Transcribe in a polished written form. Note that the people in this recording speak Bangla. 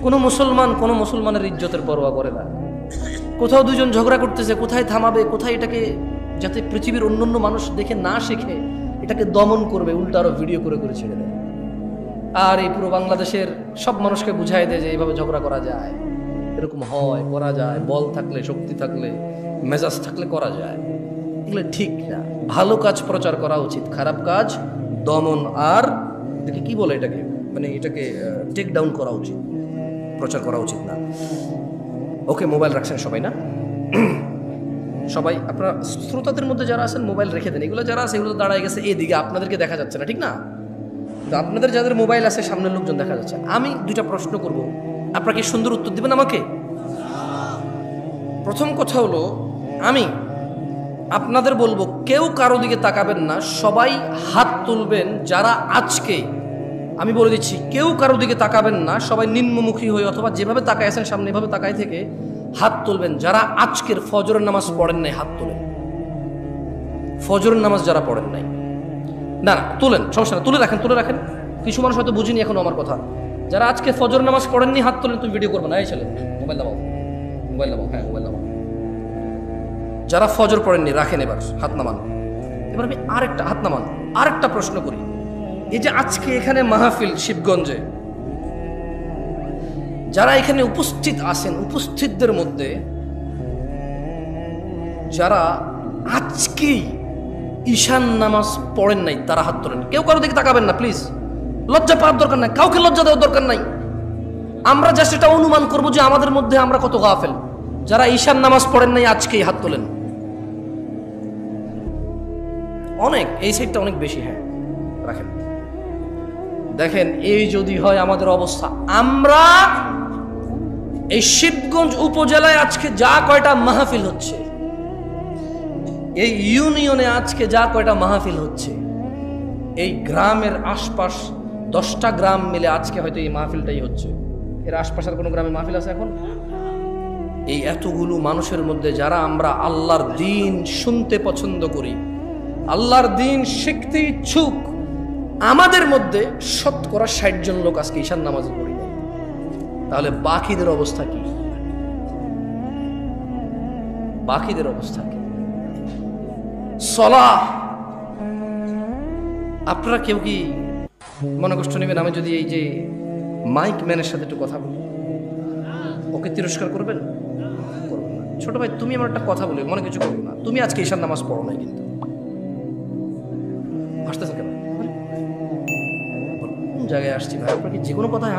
কোনো মুসলমানের ইজ্জতের পরোয়া করে না। কোথাও দুজন ঝগড়া করতেছে, কোথায় থামাবে, কোথায় এটাকে যাতে পৃথিবীর অন্যান্য মানুষ দেখে না শেখে এটাকে দমন করবে, উল্টা আরো ভিডিও করে করে ছেড়ে দেয়। আর এই পুরো বাংলাদেশের সব মানুষকে বুঝাই দেয় যে এইভাবে ঝগড়া করা যায়, এরকম হয়, করা যায়, বল থাকলে, শক্তি থাকলে, মেজাজ থাকলে করা যায়। এগুলো ঠিক না। ভালো কাজ প্রচার করা উচিত, খারাপ কাজ দমন আর এটাকে কি বলে, এটাকে মানে এটাকে টেক ডাউন করা উচিত, প্রচার করা উচিত না। ওকে, মোবাইল রাখছেন সবাই না? সবাই আপনারা শ্রোতাদের মধ্যে যারা আছেন মোবাইল রেখে দেন। এগুলো যারা আছে এগুলো দাঁড়ায় গেছে এদিকে, আপনাদেরকে দেখা যাচ্ছে না, ঠিক না? কিন্তু আপনাদের যাদের মোবাইল আছে সামনের লোকজন দেখা যাচ্ছে। আমি দুইটা প্রশ্ন করব, আপনারা কি সুন্দর উত্তর দিবেন আমাকে? প্রথম কথা হলো, আমি আপনাদের বলবো কেউ কারো দিকে তাকাবেন না, সবাই হাত তুলবেন যারা আজকে, আমি বলে দিচ্ছি, কেউ কারো দিকে তাকাবেন না, সবাই নিম্নমুখী হয়ে অথবা যেভাবে তাকায় আছেন সামনে এভাবে তাকায় থেকে হাত তুলবেন যারা আজকের ফজরের নামাজ পড়েন নাই। হাত তুলেন ফজরের নামাজ যারা পড়েন নাই। না না, তুলেন, সমস্যা না, তুলে রাখেন। কিছু মানুষ হয়তো বুঝিনি এখনো আমার কথা। যারা আজকে ফজরের নামাজ পড়েননি হাত তুলেন। তুমি ভিডিও করবে না, এই ছেলে মোবাইল নামাও, হ্যাঁ মোবাইল নামাও। যারা ফজর পড়েননি রাখেন, এবার হাত নামান। এবার আমি আরেকটা হাত নামান, আরেকটা প্রশ্ন করি। এই যে আজকে এখানে মাহফিল শিবগঞ্জে, যারা এখানে উপস্থিত আছেন, উপস্থিতদের মধ্যে যারা আজকেই ঈশান নামাজ পড়েন নাই তারা হাত তোলেন। কেউ কারো দিকে তাকাবেন না প্লিজ, লজ্জা পাওয়ার দরকার নাই, কাউকে লজ্জা দেওয়ার দরকার নাই। আমরা যা সেটা অনুমান করবো যে আমাদের মধ্যে আমরা কত গাফেল। যারা ঈশান নামাজ পড়েন নাই আজকেই হাত তোলেন। অনেক, এই সাইডটা অনেক বেশি, হ্যাঁ রাখেন। দেখেন এই যদি হয় আমাদের অবস্থা, আমরা এই শিবগঞ্জ উপজেলায় আজকে যা কয়টা মাহফিল হচ্ছে, এই ইউনিয়নে আজকে যা কয়টা মাহফিল হচ্ছে, এই গ্রামের আশপাশ 10টা গ্রাম মিলে আজকে হয়তো এই মাহফিলটাই হচ্ছে। এর আশপাশের কোনো গ্রামে মাহফিল আছে এখন? এই এতগুলো মানুষের মধ্যে যারা আমরা আল্লাহর দ্বীন শুনতে পছন্দ করি, আল্লাহর দ্বীন শিখতে ইচ্ছুক, আমাদের মধ্যে শতকরা 60 জন লোক আজকে ঈশান নামাজ পড়ি নাই। তাহলে বাকিদের অবস্থা কি? বাকিদের অবস্থা কি? সলাহ, আপনারা কেউ কি মনে কষ্ট নেবেন আমি যদি এই যে মাইক ম্যানের সাথে একটু কথা বলি? ওকে তিরস্কার করবেন? করবেন না। ছোট ভাই তুমি আমার একটা কথা বলি, মনে কিছু করবো না, তুমি আজকে ঈশান নামাজ পড়ো নাই কিন্তু। হাসতেছেন কেন? কোন জায়গায় আসছি ভাই? আপনার কি যে কোনো কথায়